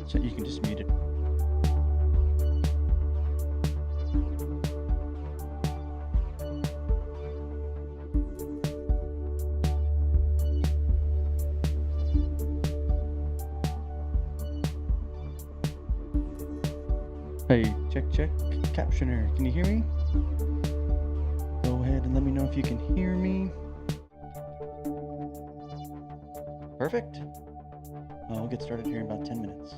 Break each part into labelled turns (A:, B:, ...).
A: So you can just mute it. Hey, check. Captioner, can you hear me? Go ahead and let me know if you can hear me. Perfect. We'll get started here in about 10 minutes.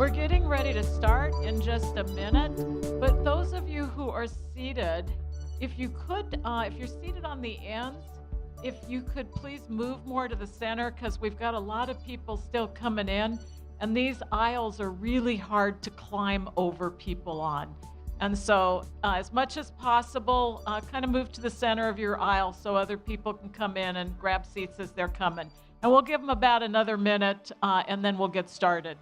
B: We're getting ready to start in just a minute, but those of you who are seated, if you're seated on the ends, if you could please move more to the center, because we've got a lot of people still coming in, and these aisles are really hard to climb over people on. And so as much as possible, kind of move to the center of your aisle so other people can come in and grab seats as they're coming. And we'll give them about another minute, and then we'll get started.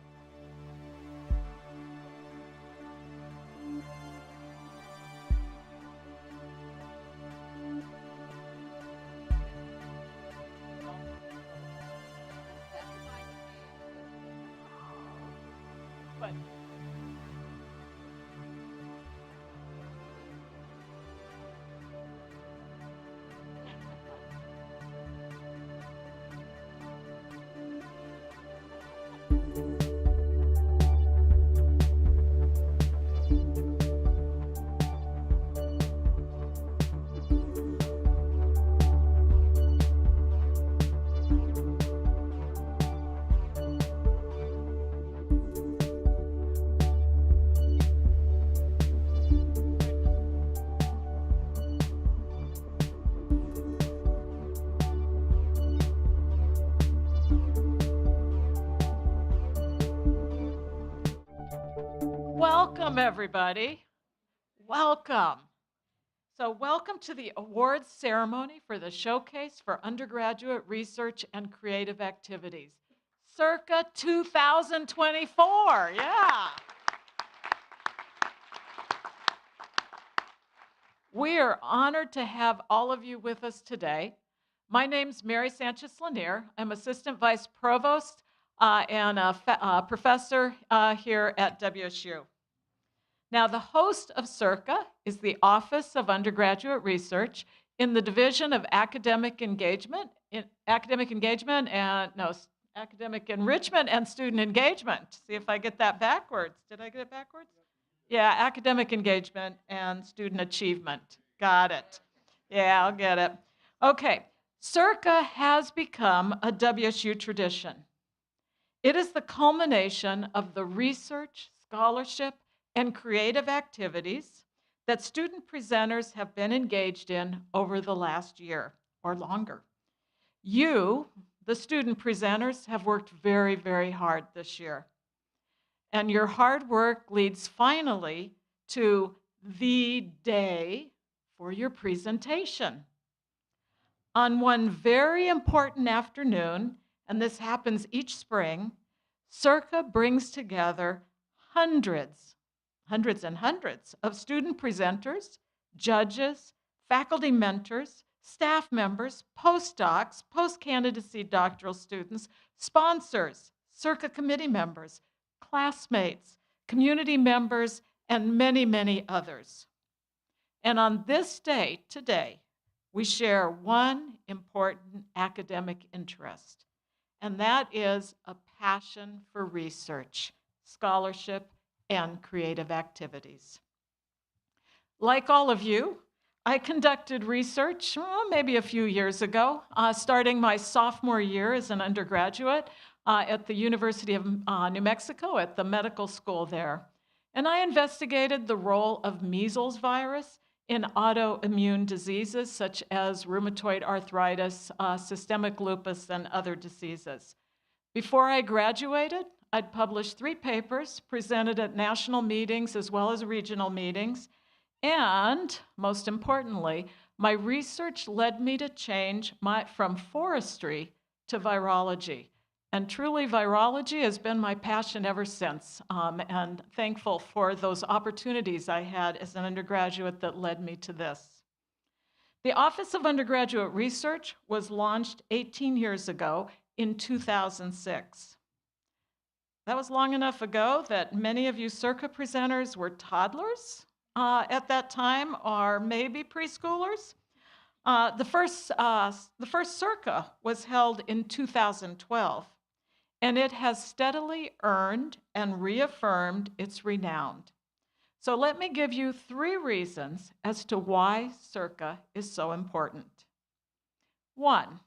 B: Welcome, everybody. Welcome. So welcome to the awards ceremony for the Showcase for Undergraduate Research and Creative Activities, SURCA 2024. Yeah. We are honored to have all of you with us today. My name's Mary Sanchez-Lanier. I'm Assistant Vice Provost and a professor here at WSU. Now, the host of SURCA is the Office of Undergraduate Research in the Division of Academic Enrichment and Student Engagement. See if I get that backwards. Did I get it backwards? Yeah, Academic Engagement and Student Achievement. Got it. Yeah, I'll get it. Okay, SURCA has become a WSU tradition. It is the culmination of the research, scholarship, and creative activities that student presenters have been engaged in over the last year or longer. You, the student presenters, have worked very, very hard this year. And your hard work leads finally to the day for your presentation. On one very important afternoon, and this happens each spring, SURCA brings together hundreds and hundreds of student presenters, judges, faculty mentors, staff members, postdocs, post-candidacy doctoral students, sponsors, SURCA committee members, classmates, community members, and many, many others. And on this day, today, we share one important academic interest, and that is a passion for research, scholarship, and creative activities. Like all of you, I conducted research maybe a few years ago, starting my sophomore year as an undergraduate at the University of New Mexico at the medical school there. And I investigated the role of measles virus in autoimmune diseases such as rheumatoid arthritis, systemic lupus, and other diseases. Before I graduated, I'd published 3 papers presented at national meetings as well as regional meetings. And most importantly, my research led me to change from forestry to virology. And truly, virology has been my passion ever since, and thankful for those opportunities I had as an undergraduate that led me to this. The Office of Undergraduate Research was launched 18 years ago in 2006. That was long enough ago that many of you SURCA presenters were toddlers at that time, or maybe preschoolers. The first SURCA was held in 2012, and it has steadily earned and reaffirmed its renown. So let me give you 3 reasons as to why SURCA is so important. 1,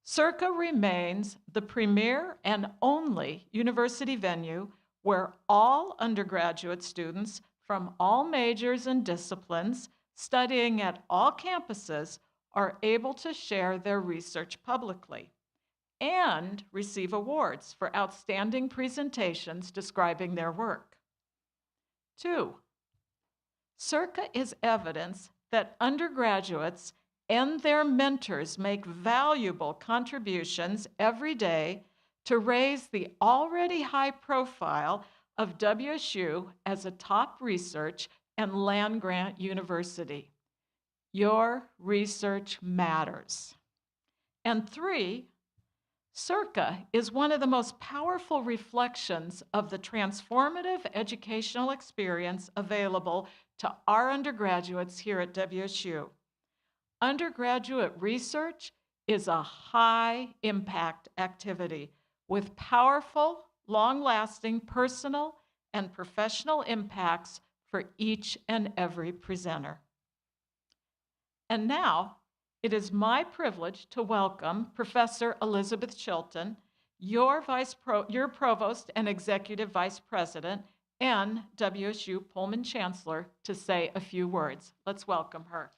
B: SURCA remains the premier and only university venue where all undergraduate students from all majors and disciplines studying at all campuses are able to share their research publicly and receive awards for outstanding presentations describing their work. 2, SURCA is evidence that undergraduates and their mentors make valuable contributions every day to raise the already high profile of WSU as a top research and land-grant university. Your research matters. And 3, SURCA is one of the most powerful reflections of the transformative educational experience available to our undergraduates here at WSU. Undergraduate research is a high-impact activity with powerful, long-lasting personal and professional impacts for each and every presenter. And now, it is my privilege to welcome Professor Elizabeth Chilton, your Provost and Executive Vice President, and WSU Pullman Chancellor, to say a few words. Let's welcome her.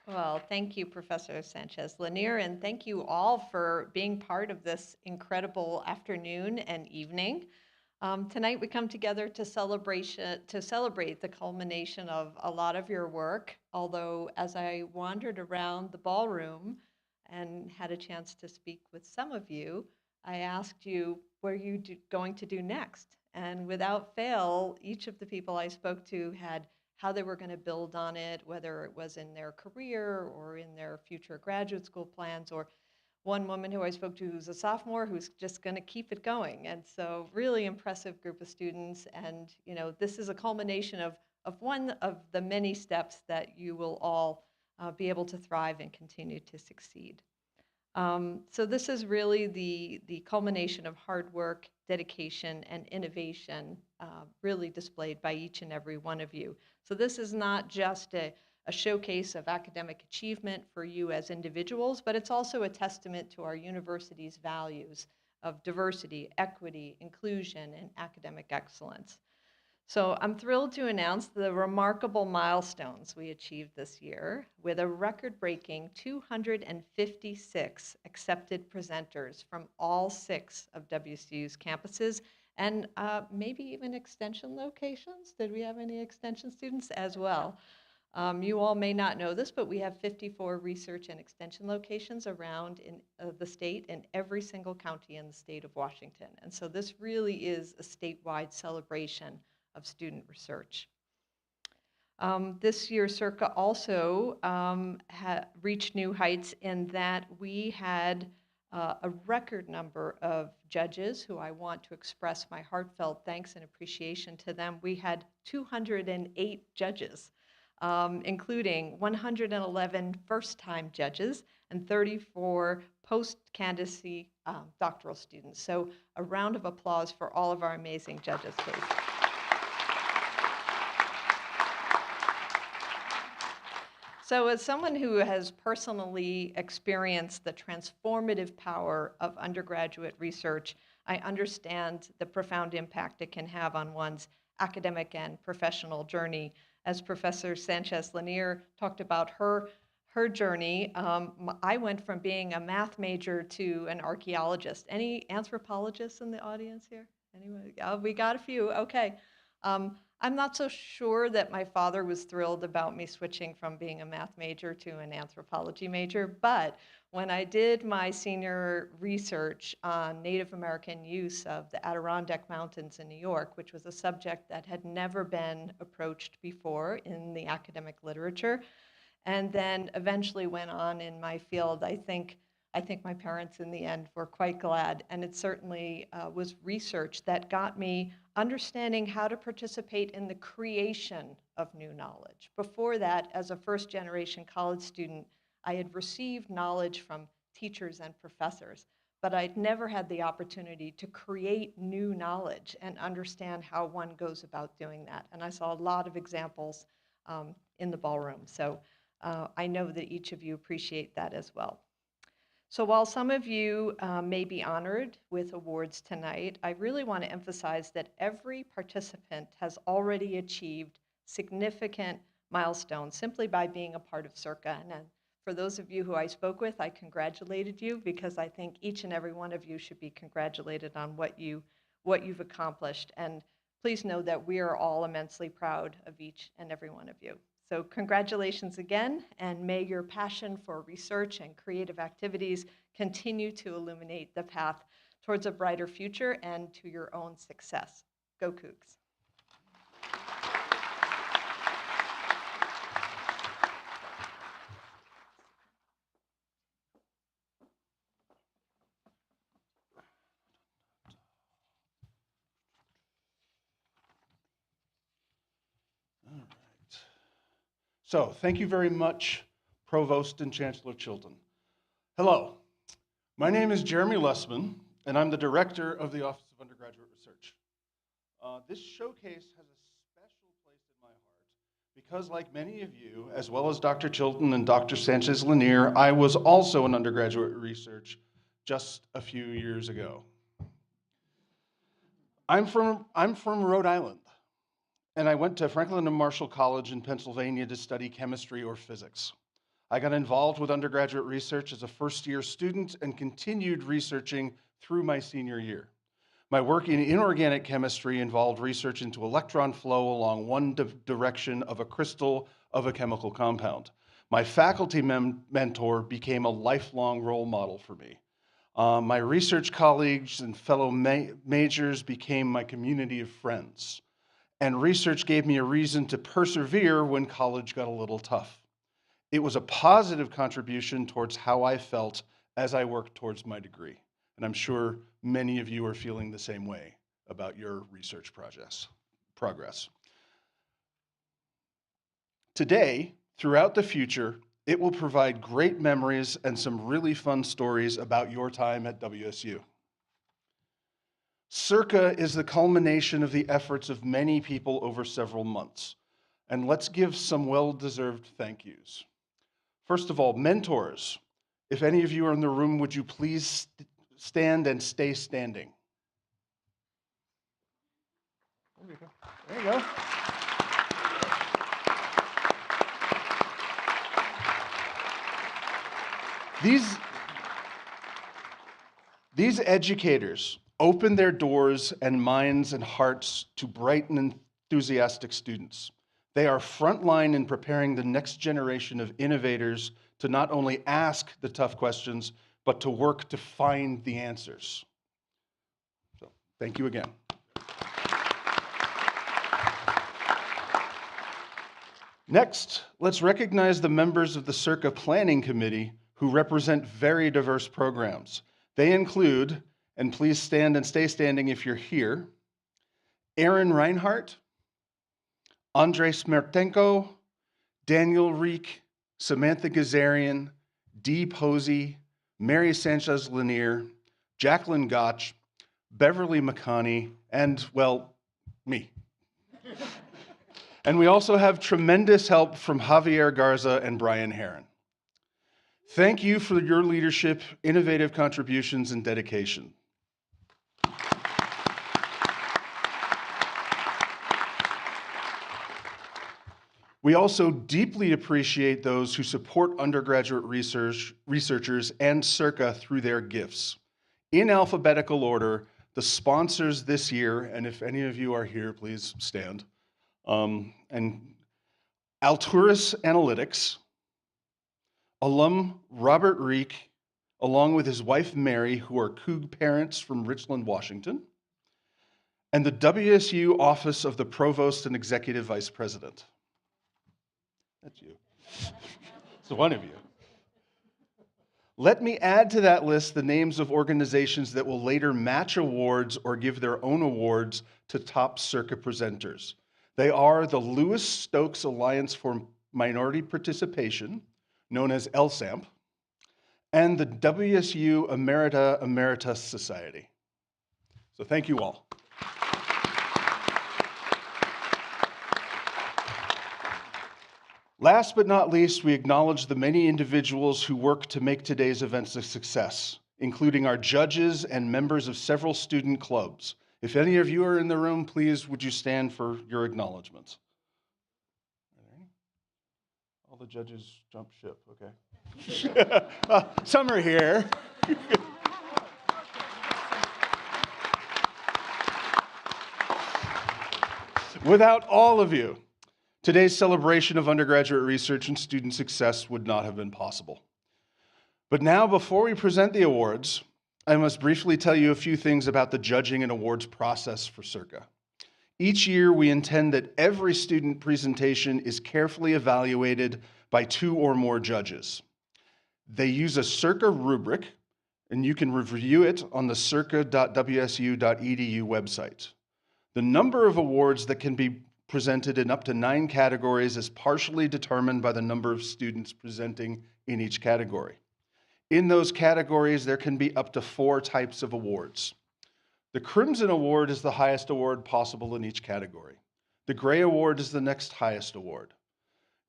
C: Well, thank you, Professor Sanchez-Lanier, and thank you all for being part of this incredible afternoon and evening. Tonight we come together to celebrate the culmination of a lot of your work, although as I wandered around the ballroom and had a chance to speak with some of you, I asked you, what are you going to do next? And without fail, each of the people I spoke to had how they were going to build on it, whether it was in their career or in their future graduate school plans, or one woman who I spoke to who's a sophomore who's just going to keep it going. And so really impressive group of students. And you know, this is a culmination of one of the many steps that you will all be able to thrive and continue to succeed. So this is really the culmination of hard work, dedication, and innovation really displayed by each and every one of you. So this is not just a showcase of academic achievement for you as individuals, but it's also a testament to our university's values of diversity, equity, inclusion, and academic excellence. So I'm thrilled to announce the remarkable milestones we achieved this year with a record-breaking 256 accepted presenters from all 6 of WSU's campuses and maybe even extension locations. Did we have any extension students as well? You all may not know this, but we have 54 research and extension locations around in the state in every single county in the state of Washington. And so this really is a statewide celebration of student research. This year, SURCA also reached new heights in that we had a record number of judges who I want to express my heartfelt thanks and appreciation to them. We had 208 judges, including 111 first-time judges and 34 post-candidacy doctoral students. So a round of applause for all of our amazing judges, please. So as someone who has personally experienced the transformative power of undergraduate research, I understand the profound impact it can have on one's academic and professional journey. As Professor Sanchez-Lanier talked about her journey, I went from being a math major to an archaeologist. Any anthropologists in the audience here? Anyone? Oh, we got a few, okay. I'm not so sure that my father was thrilled about me switching from being a math major to an anthropology major, but when I did my senior research on Native American use of the Adirondack Mountains in New York, which was a subject that had never been approached before in the academic literature, and then eventually went on in my field, I think my parents in the end were quite glad, and it certainly was research that got me understanding how to participate in the creation of new knowledge. Before that, as a first-generation college student, I had received knowledge from teachers and professors, but I'd never had the opportunity to create new knowledge and understand how one goes about doing that. And I saw a lot of examples in the ballroom, so I know that each of you appreciate that as well. So while some of you may be honored with awards tonight, I really want to emphasize that every participant has already achieved significant milestones simply by being a part of SURCA. And for those of you who I spoke with, I congratulated you because I think each and every one of you should be congratulated on what you've accomplished. And please know that we are all immensely proud of each and every one of you. So congratulations again, and may your passion for research and creative activities continue to illuminate the path towards a brighter future and to your own success. Go Cougs.
D: So, thank you very much, Provost and Chancellor Chilton. Hello, my name is Jeremy Lessman, and I'm the Director of the Office of Undergraduate Research. This showcase has a special place in my heart because, like many of you, as well as Dr. Chilton and Dr. Sanchez-Lanier, I was also in undergraduate research just a few years ago. I'm from Rhode Island. And I went to Franklin and Marshall College in Pennsylvania to study chemistry or physics. I got involved with undergraduate research as a first-year student and continued researching through my senior year. My work in inorganic chemistry involved research into electron flow along one direction of a crystal of a chemical compound. My faculty mentor became a lifelong role model for me. My research colleagues and fellow majors became my community of friends. And research gave me a reason to persevere when college got a little tough. It was a positive contribution towards how I felt as I worked towards my degree. And I'm sure many of you are feeling the same way about your research progress. Today, throughout the future, it will provide great memories and some really fun stories about your time at WSU. SURCA is the culmination of the efforts of many people over several months. And let's give some well-deserved thank yous. First of all, mentors. If any of you are in the room, would you please stand and stay standing? There you go. There you go. These educators open their doors and minds and hearts to bright and enthusiastic students. They are frontline in preparing the next generation of innovators to not only ask the tough questions, but to work to find the answers. So, thank you again. Next, let's recognize the members of the SURCA Planning Committee who represent very diverse programs. They include, and please stand and stay standing if you're here, Aaron Reinhardt, Andrei Smertenko, Daniel Reek, Samantha Gazarian, Dee Posey, Mary Sanchez-Lanier, Jacqueline Gotch, Beverly McConney, and, well, me. And we also have tremendous help from Javier Garza and Brian Herron. Thank you for your leadership, innovative contributions, and dedication. We also deeply appreciate those who support undergraduate researchers and SURCA through their gifts. In alphabetical order, the sponsors this year, and if any of you are here, please stand, and Alturas Analytics, alum Robert Reek, along with his wife Mary, who are Coug parents from Richland, Washington, and the WSU Office of the Provost and Executive Vice President. That's you. It's one of you. Let me add to that list the names of organizations that will later match awards or give their own awards to top SURCA presenters. They are the Lewis Stokes Alliance for Minority Participation, known as LSAMP, and the WSU Emerita Emeritus Society. So thank you all. Last but not least, we acknowledge the many individuals who work to make today's events a success, including our judges and members of several student clubs. If any of you are in the room, please would you stand for your acknowledgments? All the judges jumped ship, okay. Some are here. Without all of you, today's celebration of undergraduate research and student success would not have been possible. But now, before we present the awards, I must briefly tell you a few things about the judging and awards process for SURCA. Each year, we intend that every student presentation is carefully evaluated by 2 or more judges. They use a SURCA rubric, and you can review it on the surca.wsu.edu website. The number of awards that can be presented in up to 9 categories is partially determined by the number of students presenting in each category. In those categories, there can be up to 4 types of awards. The Crimson Award is the highest award possible in each category. The Gray Award is the next highest award.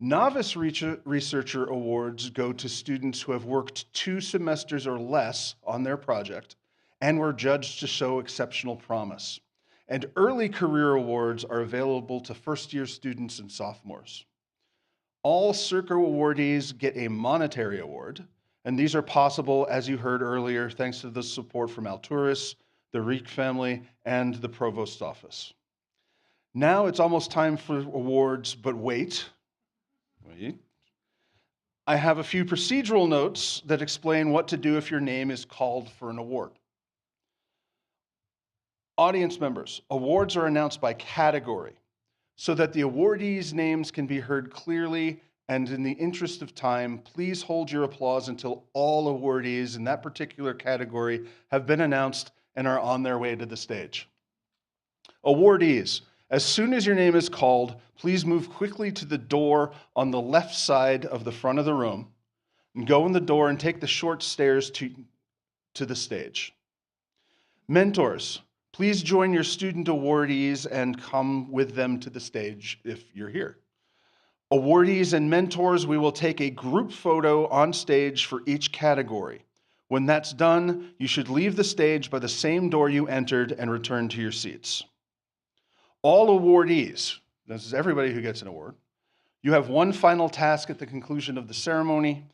D: Novice Researcher Awards go to students who have worked 2 semesters or less on their project and were judged to show exceptional promise. And Early Career Awards are available to first-year students and sophomores. All SURCA awardees get a monetary award, and these are possible, as you heard earlier, thanks to the support from Alturas, the Reek family, and the Provost office. Now it's almost time for awards, but wait. I have a few procedural notes that explain what to do if your name is called for an award. Audience members, awards are announced by category so that the awardees' names can be heard clearly, and in the interest of time, please hold your applause until all awardees in that particular category have been announced and are on their way to the stage. Awardees, as soon as your name is called, please move quickly to the door on the left side of the front of the room and go in the door and take the short stairs to the stage. Mentors, please join your student awardees and come with them to the stage if you're here. Awardees and mentors, we will take a group photo on stage for each category. When that's done, you should leave the stage by the same door you entered and return to your seats. All awardees, this is everybody who gets an award, you have one final task at the conclusion of the ceremony,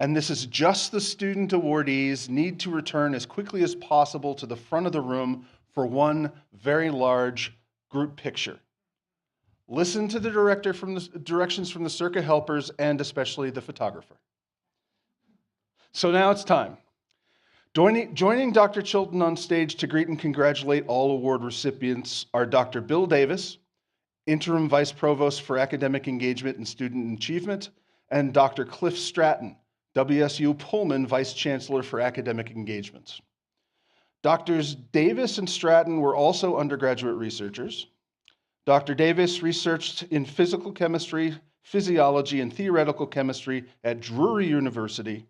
D: and this is just the student awardees need to return as quickly as possible to the front of the room for one very large group picture. Listen to the directions from the SURCA helpers and especially the photographer. So now it's time. Joining Dr. Chilton on stage to greet and congratulate all award recipients are Dr. Bill Davis, Interim Vice Provost for Academic Engagement and Student Achievement, and Dr. Cliff Stratton, WSU Pullman Vice Chancellor for Academic Engagement. Doctors Davis and Stratton were also undergraduate researchers. Dr. Davis researched in physical chemistry, physiology, and theoretical chemistry at Drury University,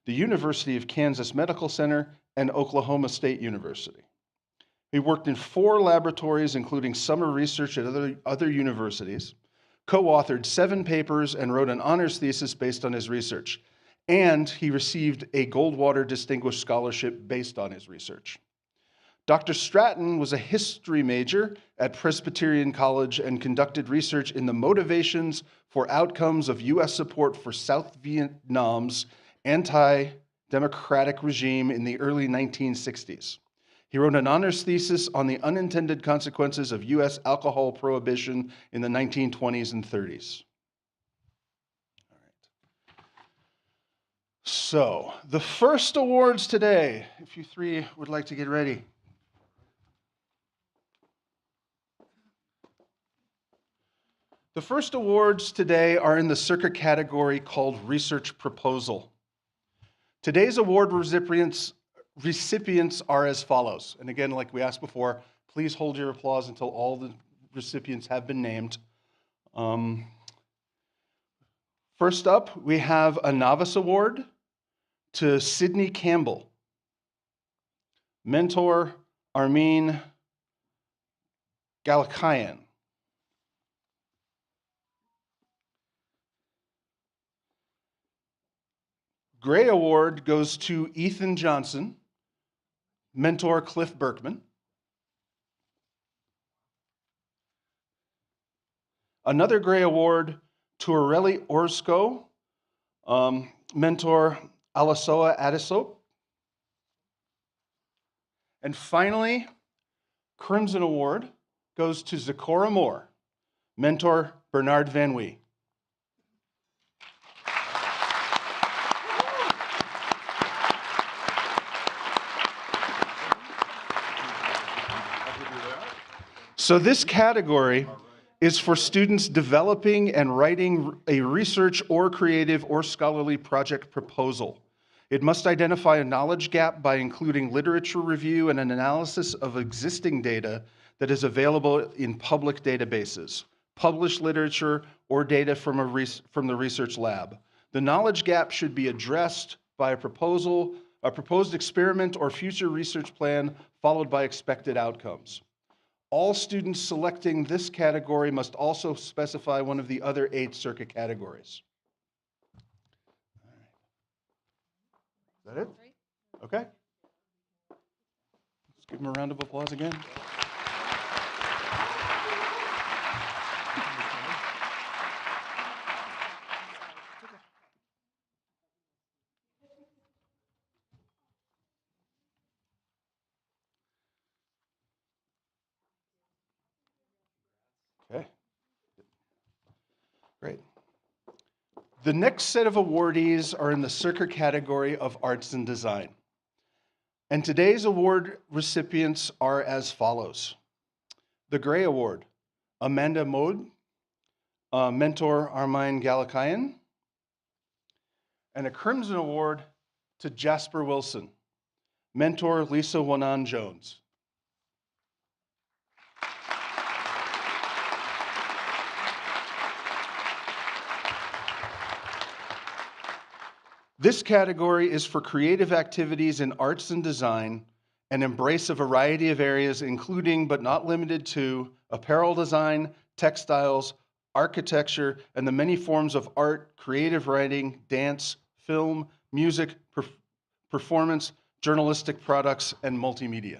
D: the University of Kansas Medical Center, and Oklahoma State University. He worked in 4 laboratories, including summer research at other universities, co-authored 7 papers, and wrote an honors thesis based on his research. And he received a Goldwater Distinguished Scholarship based on his research. Dr. Stratton was a history major at Presbyterian College and conducted research in the motivations for outcomes of U.S. support for South Vietnam's anti-democratic regime in the early 1960s. He wrote an honors thesis on the unintended consequences of U.S. alcohol prohibition in the 1920s and 30s. All right. So, the first awards today, if you 3 would like to get ready. The first awards today are in the SURCA category called Research Proposal. Today's award recipients are as follows. And again, like we asked before, please hold your applause until all the recipients have been named. First up, we have a Novice Award to Sydney Campbell. Mentor, Armin Galakayan. Gray Award goes to Ethan Johnson, mentor Cliff Berkman. Another Gray Award to Aurelie Orozco, mentor Alasoa Adesop. And finally, Crimson Award goes to Zachora Moore, mentor Bernard Van Wee. So this category is for students developing and writing a research or creative or scholarly project proposal. It must identify a knowledge gap by including literature review and an analysis of existing data that is available in public databases, published literature, or data from the research lab. The knowledge gap should be addressed by a proposed experiment or future research plan, followed by expected outcomes. All students selecting this category must also specify one of the other 8 SURCA categories. Is that it? Okay. Let's give them a round of applause again. Okay. Great. The next set of awardees are in the SURCA category of Arts and Design. And today's award recipients are as follows. The Gray Award, Amanda Mode, mentor Armine Galakayan. And a Crimson Award to Jasper Wilson, mentor Lisa Wanan Jones. This category is for creative activities in arts and design and embrace a variety of areas, including but not limited to apparel design, textiles, architecture, and the many forms of art, creative writing, dance, film, music, performance, journalistic products, and multimedia.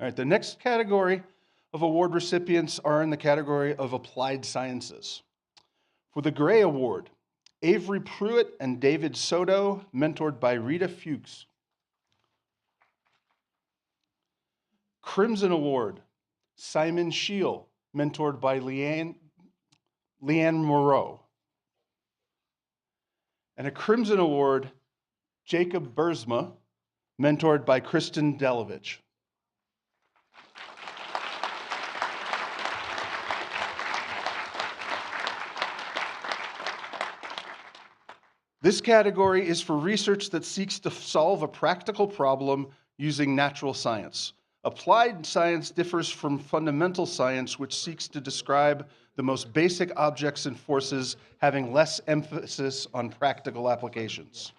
D: All right, the next category of award recipients are in the category of applied sciences. For the Gray Award, Avery Pruitt and David Soto, mentored by Rita Fuchs. Crimson Award, Simon Scheel, mentored by Leanne Moreau. And a Crimson Award, Jacob Bursma, mentored by Kristen Delovich. This category is for research that seeks to solve a practical problem using natural science. Applied science differs from fundamental science, which seeks to describe the most basic objects and forces, having less emphasis on practical applications.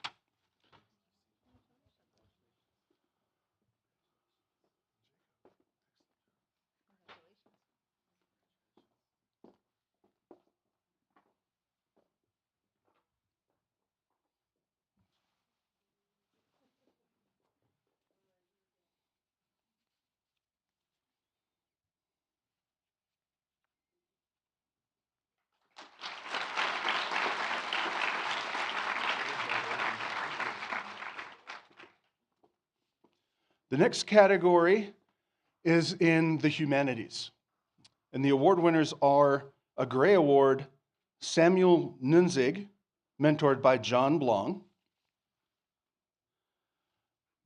D: The next category is in the humanities. And the award winners are a Gray Award, Samuel Nunzig, mentored by John Blong.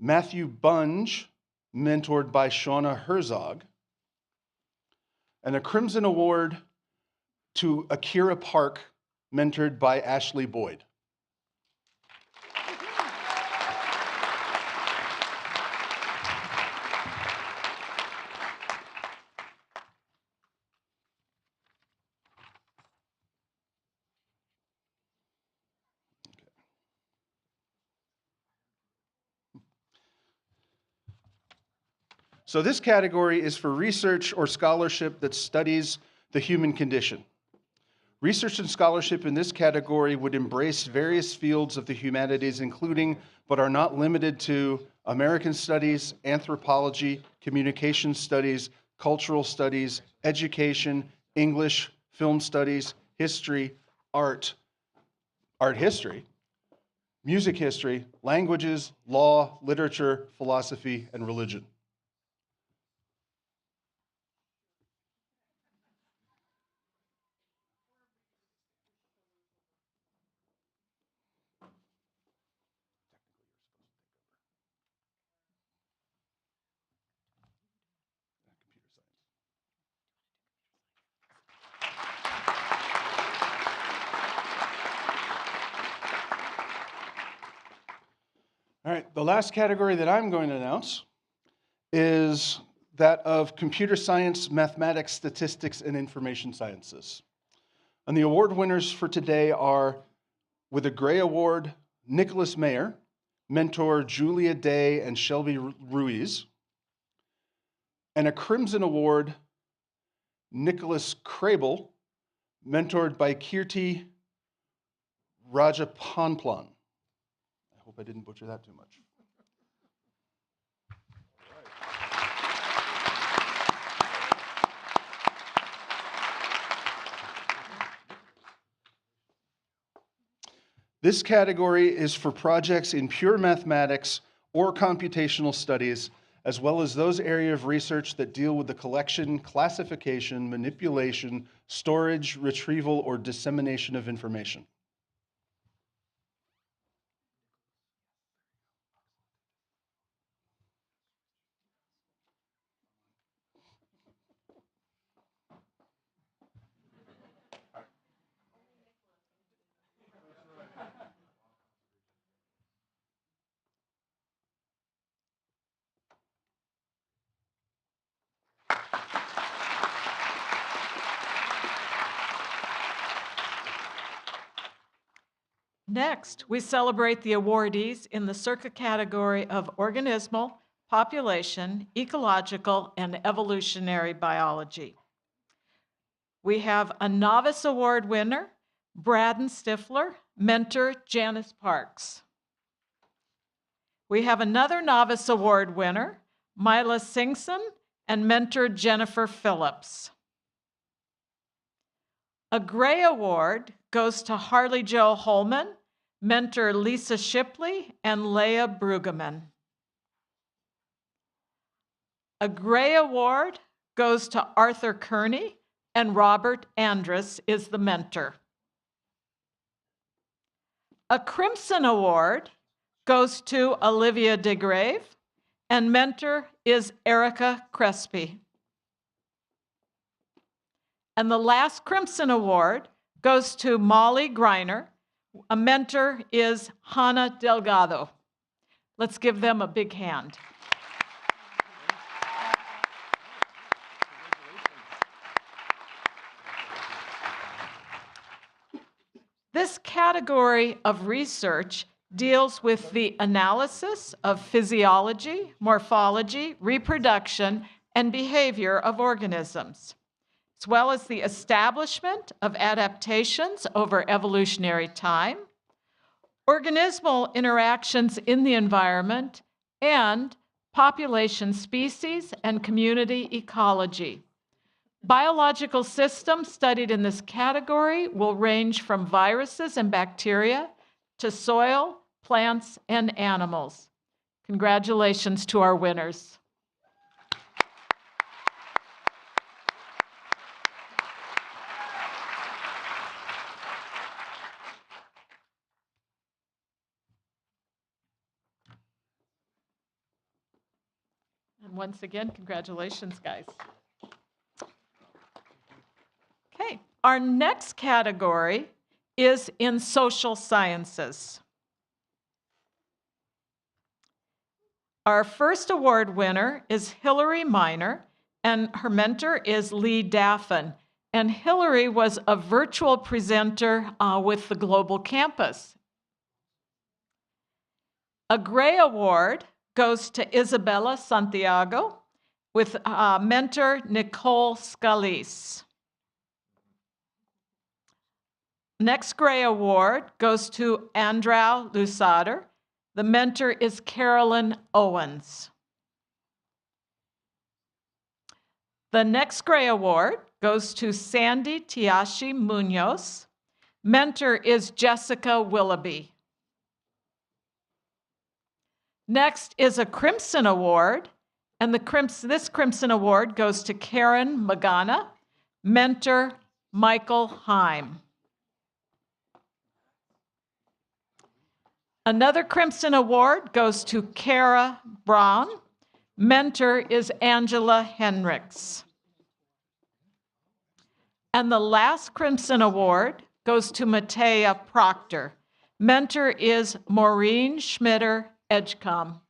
D: Matthew Bunge, mentored by Shauna Herzog. and a Crimson Award to Akira Park, mentored by Ashley Boyd. So this category is for research or scholarship that studies the human condition. Research and scholarship in this category would embrace various fields of the humanities, including, but are not limited to, American studies, anthropology, communication studies, cultural studies, education, English, film studies, history, art history, music history, languages, law, literature, philosophy, and religion. All right, the last category that I'm going to announce is that of computer science, mathematics, statistics, and information sciences. And the award winners for today are, with a Gray Award, Nicholas Mayer, mentor Julia Day and Shelby Ruiz, and a Crimson Award, Nicholas Crable, mentored by Kirti Rajapanplan. I hope I didn't butcher that too much. This category is for projects in pure mathematics or computational studies, as well as those areas of research that deal with the collection, classification, manipulation, storage, retrieval, or dissemination of information.
B: Next, we celebrate the awardees in the SURCA category of organismal, population, ecological, and evolutionary biology. We have a Novice Award winner, Braden Stifler, mentor Janice Parks. We have another Novice Award winner, Mila Singson, and mentor Jennifer Phillips. A Gray Award goes to Harley Jo Holman, mentor Lisa Shipley and Leah Brueggemann. A Gray Award goes to Arthur Kearney, and Robert Andrus is the mentor. A Crimson Award goes to Olivia DeGrave, and mentor is Erica Crespi. And the last Crimson Award goes to Molly Greiner. A mentor is Hannah Delgado. Let's give them a big hand. This category of research deals with the analysis of physiology, morphology, reproduction, and behavior of organisms, as well as the establishment of adaptations over evolutionary time, organismal interactions in the environment, and population species and community ecology. Biological systems studied in this category will range from viruses and bacteria to soil, plants, and animals. Congratulations to our winners. And once again, congratulations, guys. Our next category is in social sciences. Our first award winner is Hillary Miner, and her mentor is Lee Daffin. And Hillary was a virtual presenter with the Global Campus. A Gray Award goes to Isabella Santiago with mentor Nicole Scalise. Next Gray Award goes to Andrew Lusader. The mentor is Carolyn Owens. The next Gray Award goes to Sandy Tiashi Munoz. Mentor is Jessica Willoughby. Next is a Crimson Award, and this Crimson Award goes to Karen Magana. Mentor Michael Heim. Another Crimson Award goes to Kara Brown. Mentor is Angela Henricks. And the last Crimson Award goes to Matea Proctor. Mentor is Maureen Schmitter Edgecombe.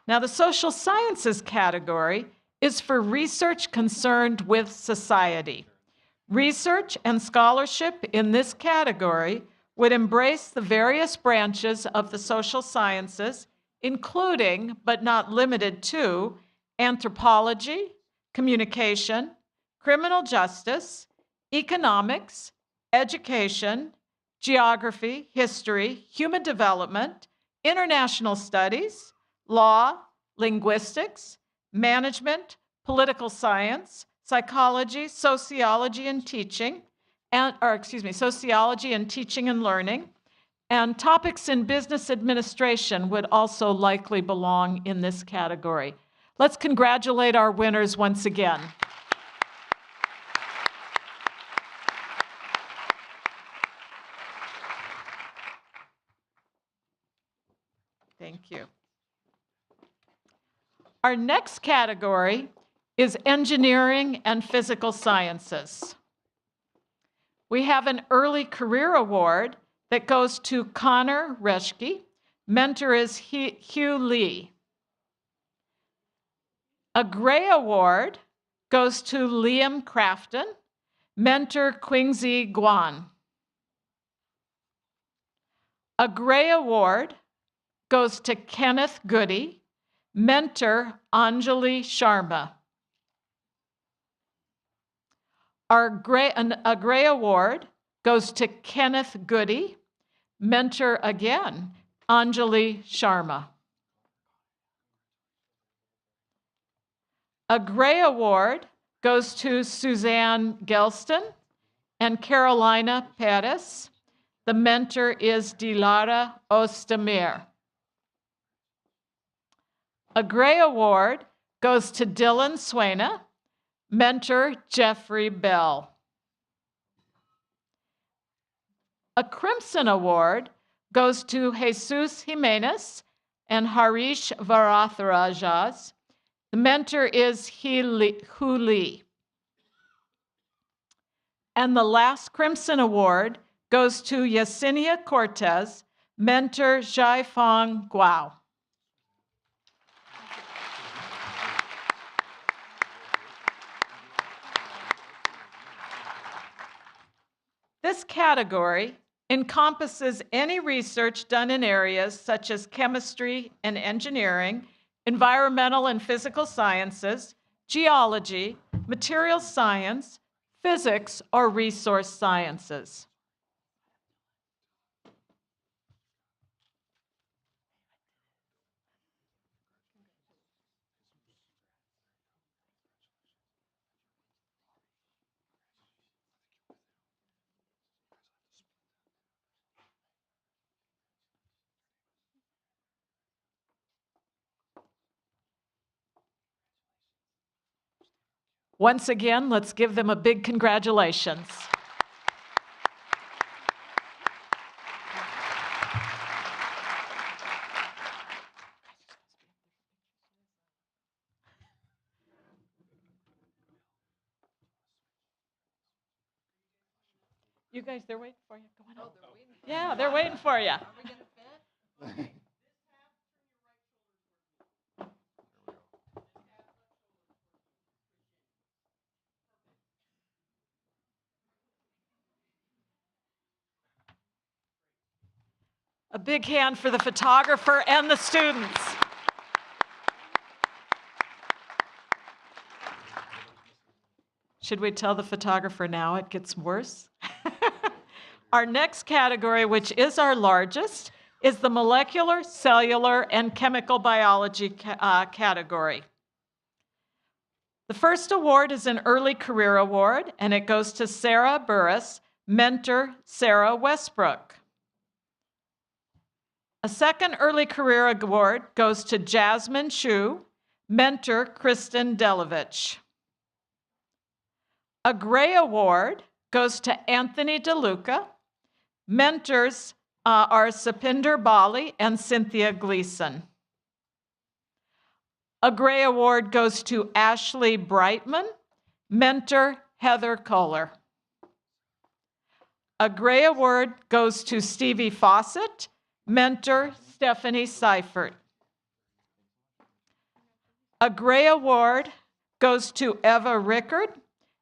B: Now, the social sciences category is for research concerned with society. Research and scholarship in this category would embrace the various branches of the social sciences, including, but not limited to, anthropology, communication, criminal justice, economics, education, geography, history, human development, international studies, law, linguistics, management, political science, psychology, sociology and teaching, sociology and teaching and learning, and topics in business administration would also likely belong in this category. Let's congratulate our winners once again. Thank you. Our next category is engineering and physical sciences. We have an early career award that goes to Connor Reschke. Mentor is Hugh Lee. A Gray Award goes to Liam Crafton. Mentor Qingzi Guan. A Gray Award goes to Kenneth Goody. Mentor Anjali Sharma. A Gray Award goes to Kenneth Goody. Mentor again, Anjali Sharma. A Gray Award goes to Suzanne Gelston and Carolina Perez. The mentor is Dilara Ostamir. A Gray Award goes to Dylan Swaina. Mentor Jeffrey Bell. A Crimson Award goes to Jesus Jimenez and Harish Varatharajas. The mentor is Hu Lee. And the last Crimson Award goes to Yesenia Cortez, mentor Zhaifang Guo. This category encompasses any research done in areas such as chemistry and engineering, environmental and physical sciences, geology, material science, physics, or resource sciences. Once again, let's give them a big congratulations. You guys, they're waiting for you. Go on. Oh, they're waiting. Yeah, they're waiting for you.
C: Are we going to fit?
B: A big hand for the photographer and the students. Should we tell the photographer now it gets worse? Our next category, which is our largest, is the molecular, cellular, and chemical biology category. The first award is an early career award, and it goes to Sarah Burris, mentor Sarah Westbrook. A second early career award goes to Jasmine Shu, mentor Kristen Delovich. A Gray Award goes to Anthony DeLuca. Mentors are Sapinder Bali and Cynthia Gleason. A Gray Award goes to Ashley Brightman, mentor Heather Kohler. A Gray Award goes to Stevie Fawcett, mentor Stephanie Seifert. A Gray Award goes to Eva Rickard,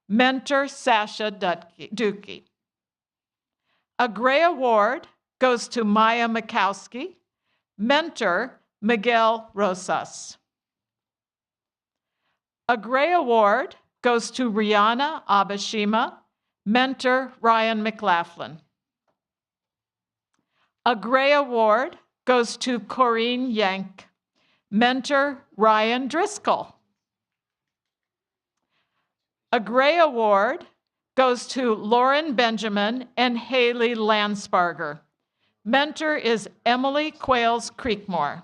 B: mentor Sasha Dukey. A Gray Award goes to Maya Mikowski, mentor Miguel Rosas. A Gray Award goes to Rihanna Abashima, mentor Ryan McLaughlin. A Gray Award goes to Corinne Yank, mentor Ryan Driscoll. A Gray Award goes to Lauren Benjamin and Haley Landsparger. Mentor is Emily Quayles Creekmore.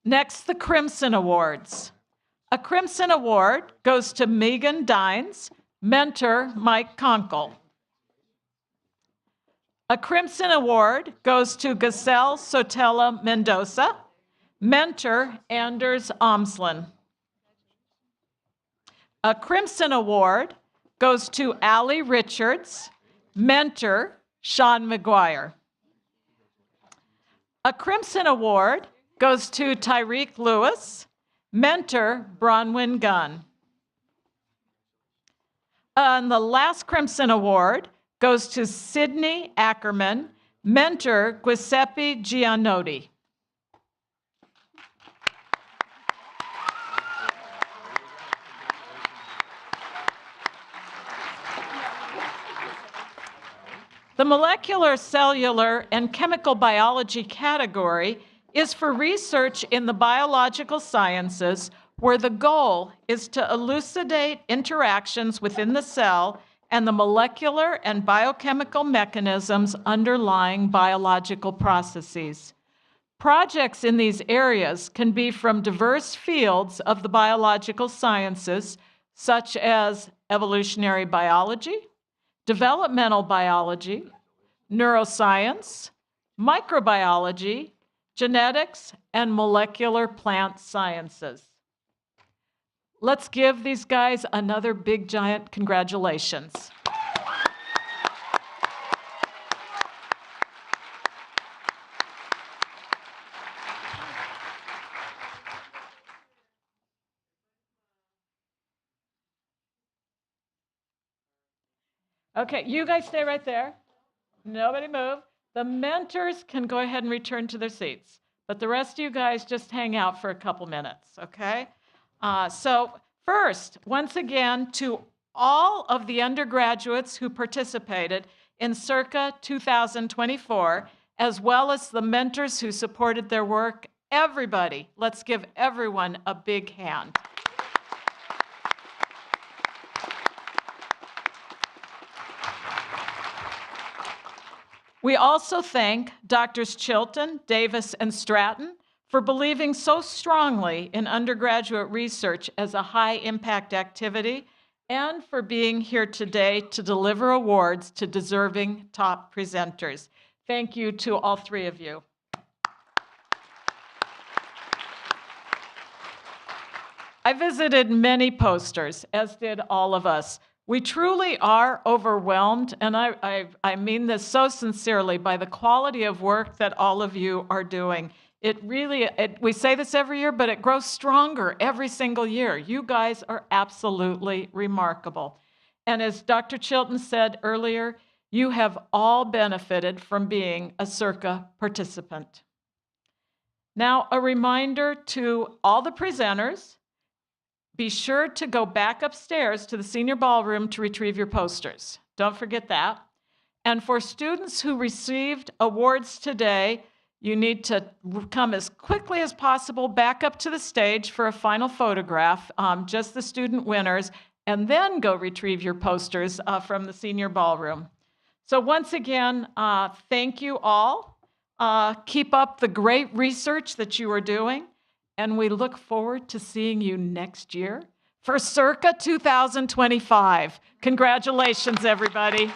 B: Next, the Crimson Awards. A Crimson Award goes to Megan Dines, mentor Mike Conkle. A Crimson Award goes to Giselle Sotella Mendoza, mentor Anders Omslin. A Crimson Award goes to Allie Richards, mentor Sean McGuire. A Crimson Award goes to Tyreek Lewis, mentor Bronwyn Gunn. And the last Crimson Award goes to Sydney Ackerman, mentor Giuseppe Gianotti. The molecular, cellular, and chemical biology category is for research in the biological sciences where the goal is to elucidate interactions within the cell and the molecular and biochemical mechanisms underlying biological processes. Projects in these areas can be from diverse fields of the biological sciences, such as evolutionary biology, developmental biology, neuroscience, microbiology, genetics, and molecular plant sciences. Let's give these guys another big, giant congratulations. Okay, you guys stay right there. Nobody move. The mentors can go ahead and return to their seats, but the rest of you guys just hang out for a couple minutes, okay? So first, once again, to all of the undergraduates who participated in SURCA 2024, as well as the mentors who supported their work, everybody, let's give everyone a big hand. We also thank Drs. Chilton, Davis, and Stratton for believing so strongly in undergraduate research as a high-impact activity and for being here today to deliver awards to deserving top presenters. Thank you to all three of you. I visited many posters, as did all of us. We truly are overwhelmed, and I mean this so sincerely, by the quality of work that all of you are doing. We say this every year, but it grows stronger every single year. You guys are absolutely remarkable. And as Dr. Chilton said earlier, you have all benefited from being a SURCA participant. Now, a reminder to all the presenters, be sure to go back upstairs to the senior ballroom to retrieve your posters. Don't forget that. And for students who received awards today, you need to come as quickly as possible back up to the stage for a final photograph, just the student winners, and then go retrieve your posters from the senior ballroom. So once again, thank you all. Keep up the great research that you are doing, and we look forward to seeing you next year for SURCA 2025. Congratulations, everybody.